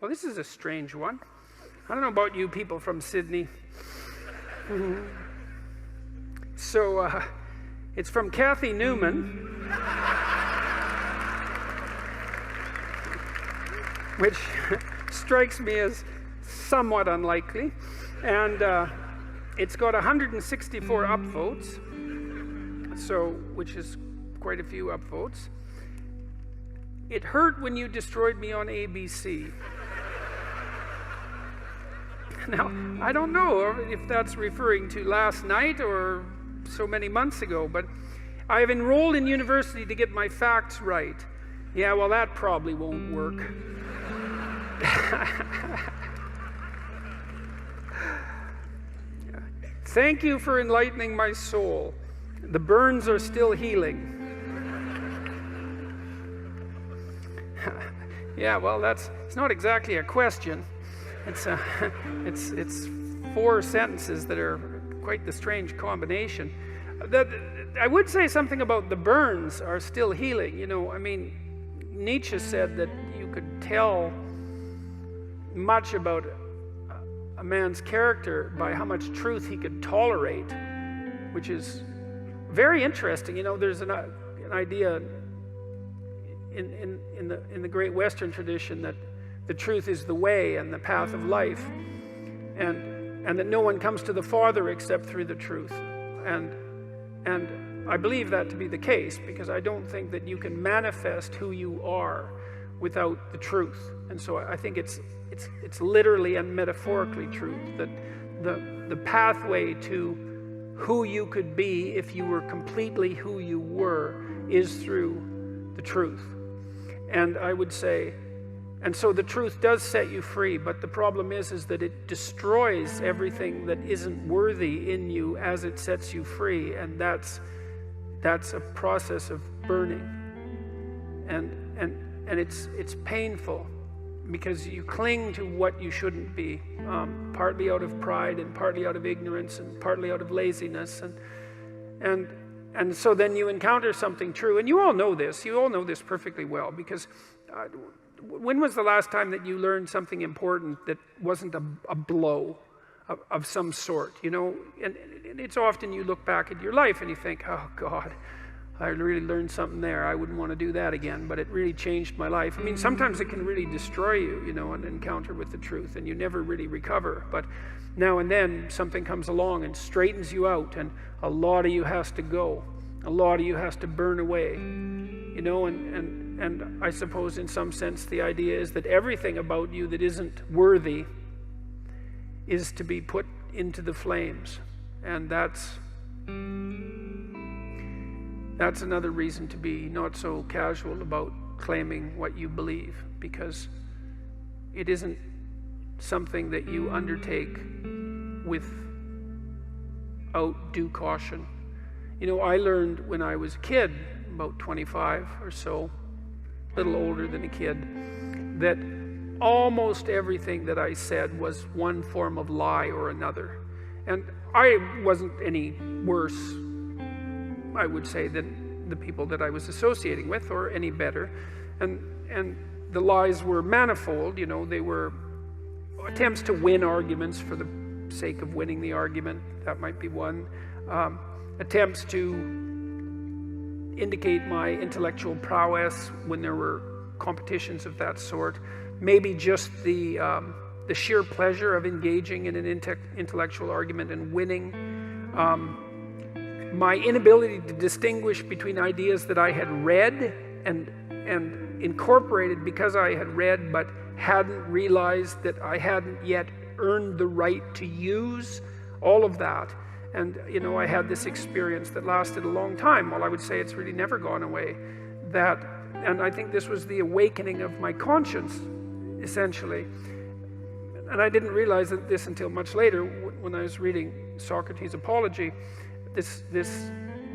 Well, this is a strange one. I don't know about you people from Sydney. So, it's from Kathy Newman, which strikes me as somewhat unlikely. And it's got 164 upvotes, which is quite a few upvotes. It hurt when you destroyed me on ABC. Now, I don't know if that's referring to last night or so many months ago, but I have enrolled in university to get my facts right. Yeah, well, that probably won't work. Thank you for enlightening my soul. The burns are still healing. Yeah, well, it's not exactly a question. It's 4 sentences that are quite the strange combination. I would say something about the burns are still healing. You know, I mean, Nietzsche said that you could tell much about a man's character by how much truth he could tolerate, which is very interesting. You know, there's an idea in the great Western tradition that the truth is the way and the path of life, and that no one comes to the Father except through the truth. And I believe that to be the case, because I don't think that you can manifest who you are without the truth. And so I think it's literally and metaphorically true that the pathway to who you could be if you were completely who you were is through the truth. And I would say, and so the truth does set you free, but the problem is that it destroys everything that isn't worthy in you as it sets you free, and that's a process of burning. And it's painful because you cling to what you shouldn't be, partly out of pride and partly out of ignorance and partly out of laziness, and so then you encounter something true, and you all know this perfectly well, because when was the last time that you learned something important that wasn't a blow of some sort, you know? And it's often you look back at your life and you think, oh God, I really learned something there. I wouldn't want to do that again, but it really changed my life. I mean, sometimes it can really destroy you, you know, an encounter with the truth, and you never really recover. But now and then something comes along and straightens you out, and a lot of you has to go. A lot of you has to burn away, you know, and I suppose in some sense the idea is that everything about you that isn't worthy is to be put into the flames. And that's another reason to be not so casual about claiming what you believe, because it isn't something that you undertake without due caution. You know, I learned when I was a kid, about 25 or so, a little older than a kid, that almost everything that I said was one form of lie or another. And I wasn't any worse, I would say, than the people that I was associating with, or any better. And the lies were manifold, you know. They were attempts to win arguments for the sake of winning the argument. That might be one. Attempts to indicate my intellectual prowess when there were competitions of that sort. Maybe just the sheer pleasure of engaging in an intellectual argument and winning. My inability to distinguish between ideas that I had read and incorporated because I had read but hadn't realized that I hadn't yet earned the right to use, all of that. And, you know, I had this experience that lasted a long time. Well, I would say it's really never gone away. And I think this was the awakening of my conscience, essentially. And I didn't realize this until much later, when I was reading Socrates' Apology. This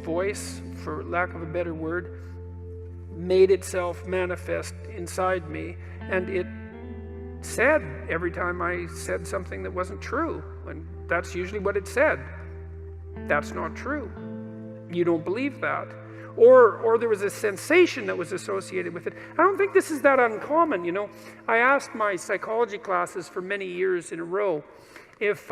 voice, for lack of a better word, made itself manifest inside me, and it said every time I said something that wasn't true, and that's usually what it said. That's not true. You don't believe that. or there was a sensation that was associated with it. I don't think this is that uncommon, you know. I asked my psychology classes for many years in a row if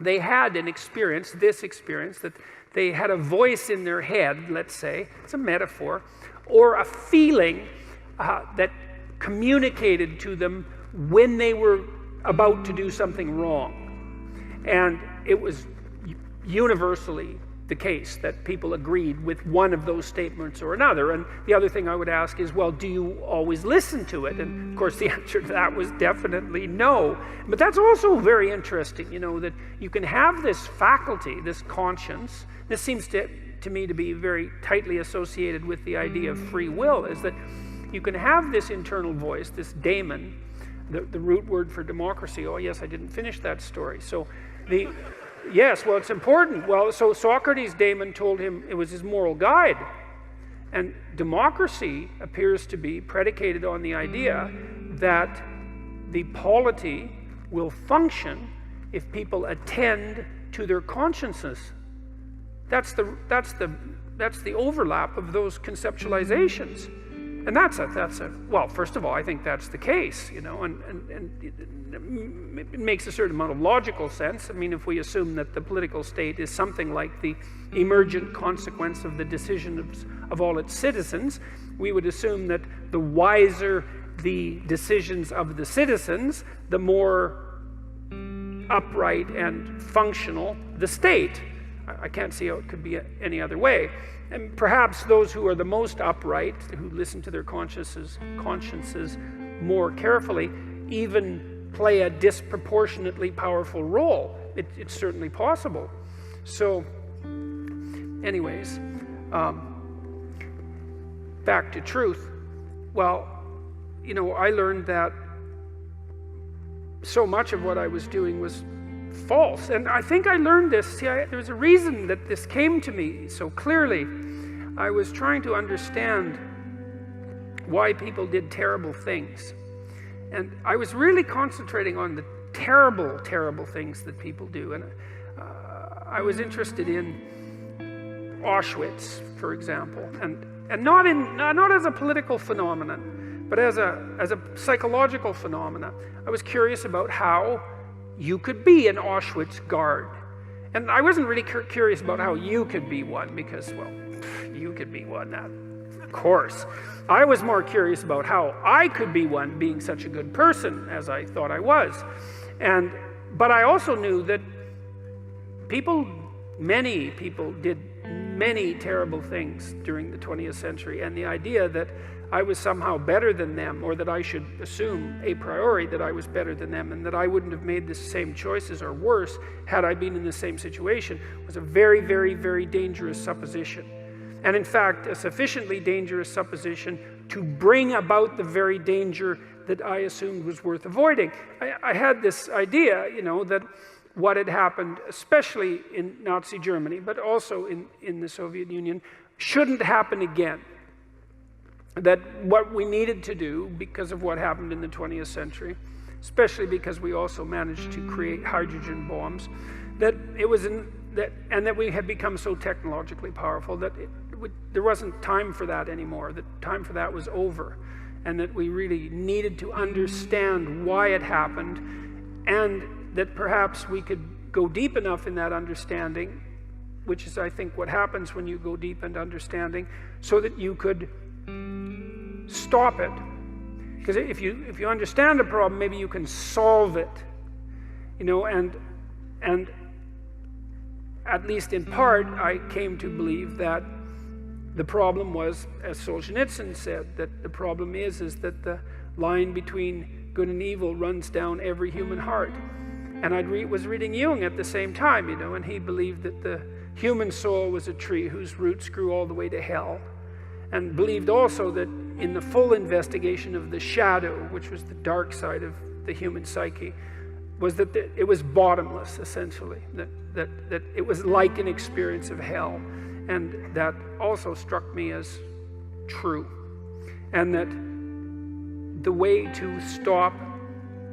they had an experience, this experience, that they had a voice in their head, let's say, it's a metaphor, or a feeling that communicated to them when they were about to do something wrong. And it was universally the case that people agreed with one of those statements or another. And the other thing I would ask is, well, do you always listen to it? And of course the answer to that was definitely no. But that's also very interesting, you know, that you can have this faculty, this conscience. This seems to me to be very tightly associated with the idea of free will, is that you can have this internal voice, this daemon, the root word for democracy. Oh yes, I didn't finish that story. So yes, well, it's important. Well, so Socrates' daemon told him it was his moral guide. And democracy appears to be predicated on the idea that the polity will function if people attend to their consciences. That's the overlap of those conceptualizations. And that's a well, first of all, I think that's the case, you know, and it makes a certain amount of logical sense. I mean, if we assume that the political state is something like the emergent consequence of the decisions of all its citizens, we would assume that the wiser the decisions of the citizens, the more upright and functional the state. I can't see how it could be any other way. And perhaps those who are the most upright, who listen to their consciences more carefully, even play a disproportionately powerful role. It's certainly possible. So, anyways, back to truth. Well, you know, I learned that so much of what I was doing was false. And I think I learned this. See, there's a reason that this came to me so clearly. I was trying to understand why people did terrible things. And I was really concentrating on the terrible, terrible things that people do. And I was interested in Auschwitz, for example, and not as a political phenomenon, but as a psychological phenomenon. I was curious about how you could be an Auschwitz guard. And I wasn't really curious about how you could be one, because, well, you could be one, of course. I was more curious about how I could be one, being such a good person as I thought I was. But I also knew that many people did many terrible things during the 20th century, and the idea that I was somehow better than them, or that I should assume a priori that I was better than them, and that I wouldn't have made the same choices or worse had I been in the same situation, was a very, very, very dangerous supposition. And in fact, a sufficiently dangerous supposition to bring about the very danger that I assumed was worth avoiding. I had this idea, you know, that what had happened, especially in Nazi Germany, but also in the Soviet Union, shouldn't happen again. That what we needed to do, because of what happened in the 20th century, especially because we also managed to create hydrogen bombs, that we had become so technologically powerful that there wasn't time for that anymore, that time for that was over, and that we really needed to understand why it happened, and that perhaps we could go deep enough in that understanding, which is, I think, what happens when you go deep into understanding, so that you could stop it. Because if you understand a problem, maybe you can solve it, you know. And at least in part, I came to believe that the problem was, as Solzhenitsyn said, that the problem is that the line between good and evil runs down every human heart. And I was reading Jung at the same time, you know, and he believed that the human soul was a tree whose roots grew all the way to hell, and believed also that in the full investigation of the shadow, which was the dark side of the human psyche, was that it was bottomless, essentially, that it was like an experience of hell. And that also struck me as true. And that the way to stop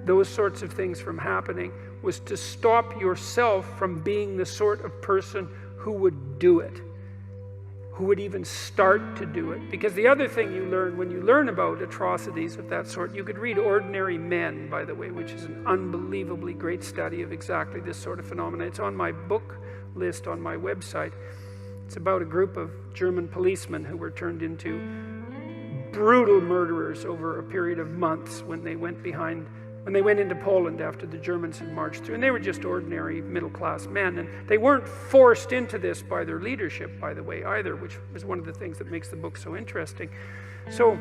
those sorts of things from happening was to stop yourself from being the sort of person who would do it, who would even start to do it. Because the other thing you learn when you learn about atrocities of that sort, you could read Ordinary Men, by the way, which is an unbelievably great study of exactly this sort of phenomenon. It's on my book list on my website. It's about a group of German policemen who were turned into brutal murderers over a period of months when they went into Poland after the Germans had marched through. And they were just ordinary middle-class men. And they weren't forced into this by their leadership, by the way, either, which is one of the things that makes the book so interesting. So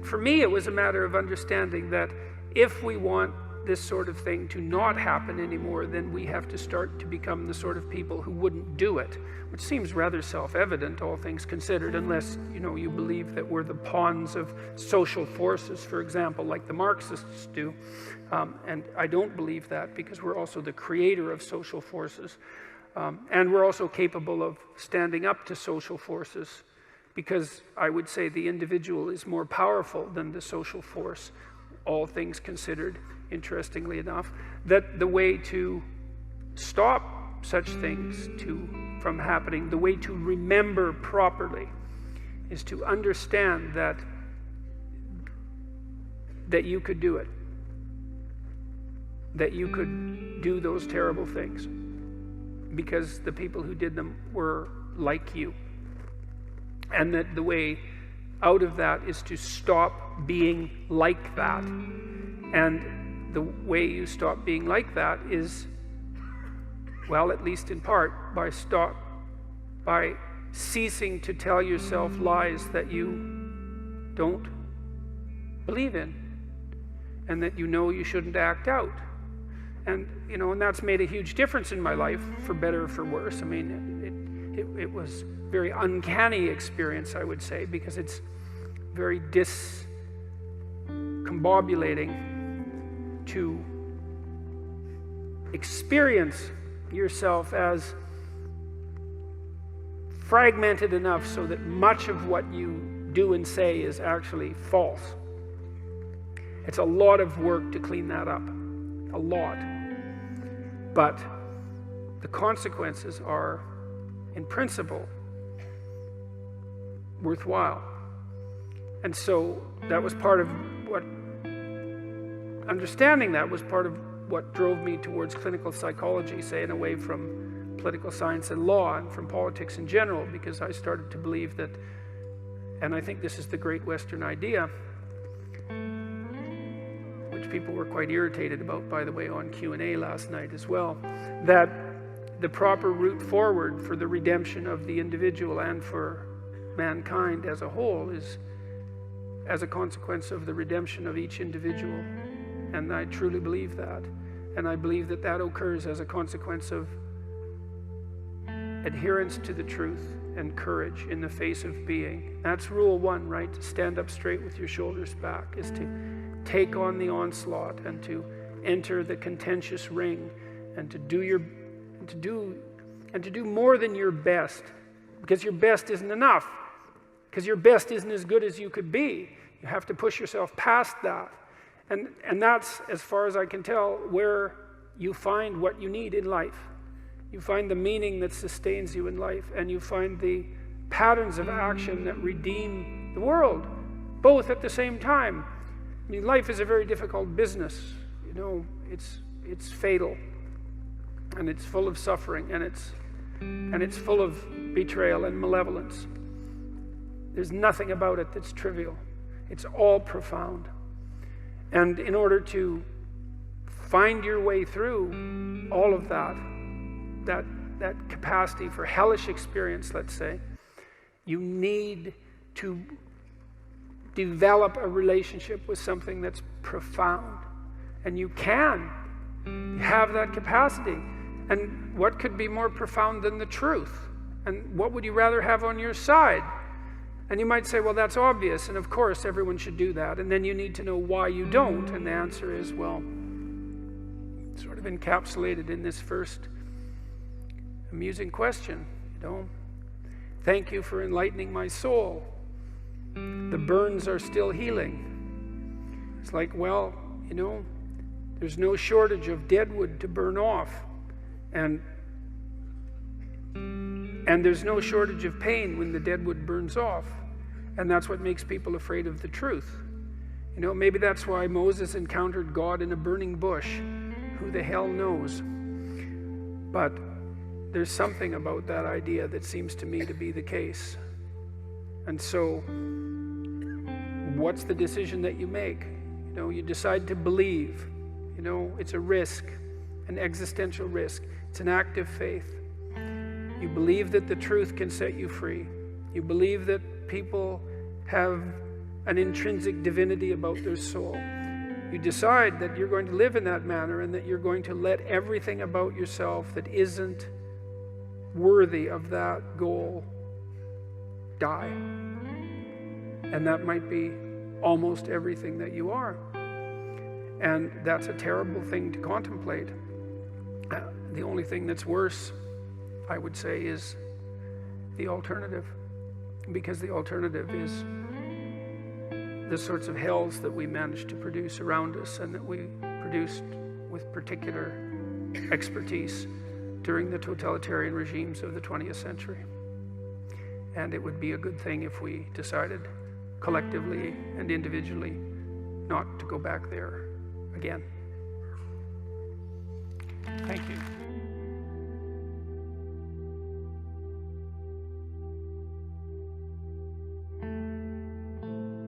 for me, it was a matter of understanding that if we want this sort of thing to not happen anymore, then we have to start to become the sort of people who wouldn't do it, which seems rather self-evident, all things considered, unless, you believe that we're the pawns of social forces, for example, like the Marxists do. And I don't believe that, because we're also the creator of social forces. And we're also capable of standing up to social forces, because I would say the individual is more powerful than the social force, all things considered. Interestingly enough, that the way to stop such things from happening, the way to remember properly, is to understand that you could do it, that you could do those terrible things, because the people who did them were like you, and that the way out of that is to stop being like that. And the way you stop being like that is, well, at least in part, by ceasing to tell yourself lies that you don't believe in, and that you shouldn't act out. And and that's made a huge difference in my life, for better or for worse. I mean, it was a very uncanny experience, I would say, because it's very discombobulating to experience yourself as fragmented enough so that much of what you do and say is actually false. It's a lot of work to clean that up, a lot. But the consequences are, in principle, worthwhile. And so that was part of what understanding that was part of what drove me towards clinical psychology, say, and away from political science and law and from politics in general, because I started to believe that, and I think this is the great Western idea, which people were quite irritated about, by the way, on Q&A last night as well, that the proper route forward for the redemption of the individual and for mankind as a whole is as a consequence of the redemption of each individual. And I truly believe that. And I believe that that occurs as a consequence of adherence to the truth and courage in the face of being. That's rule one, right? To stand up straight with your shoulders back, is to take on the onslaught and to enter the contentious ring and to do more than your best, because your best isn't enough, because your best isn't as good as you could be. You have to push yourself past that. And that's, as far as I can tell, where you find what you need in life. You find the meaning that sustains you in life, and you find the patterns of action that redeem the world, both at the same time. I mean, life is a very difficult business. It's fatal, and it's full of suffering, and it's full of betrayal and malevolence. There's nothing about it that's trivial. It's all profound. And in order to find your way through all of that capacity for hellish experience, let's say, you need to develop a relationship with something that's profound. And you can have that capacity. And what could be more profound than the truth? And what would you rather have on your side? And you might say, well, that's obvious, and of course everyone should do that. And then you need to know why you don't. And the answer is, well, sort of encapsulated in this first amusing question. Thank you for enlightening my soul. The burns are still healing. It's like, well, there's no shortage of dead wood to burn off. And And there's no shortage of pain when the dead wood burns off. And that's what makes people afraid of the truth. You know, maybe that's why Moses encountered God in a burning bush. Who the hell knows? But there's something about that idea that seems to me to be the case. And so, what's the decision that you make? You know, you decide to believe. You know, it's a risk, an existential risk. It's an act of faith. You believe that the truth can set you free. You believe that people have an intrinsic divinity about their soul. You decide that you're going to live in that manner and that you're going to let everything about yourself that isn't worthy of that goal die. And that might be almost everything that you are. And that's a terrible thing to contemplate. The only thing that's worse, I would say, is the alternative. Because the alternative is the sorts of hells that we managed to produce around us and that we produced with particular expertise during the totalitarian regimes of the 20th century. And it would be a good thing if we decided collectively and individually not to go back there again. Thank you.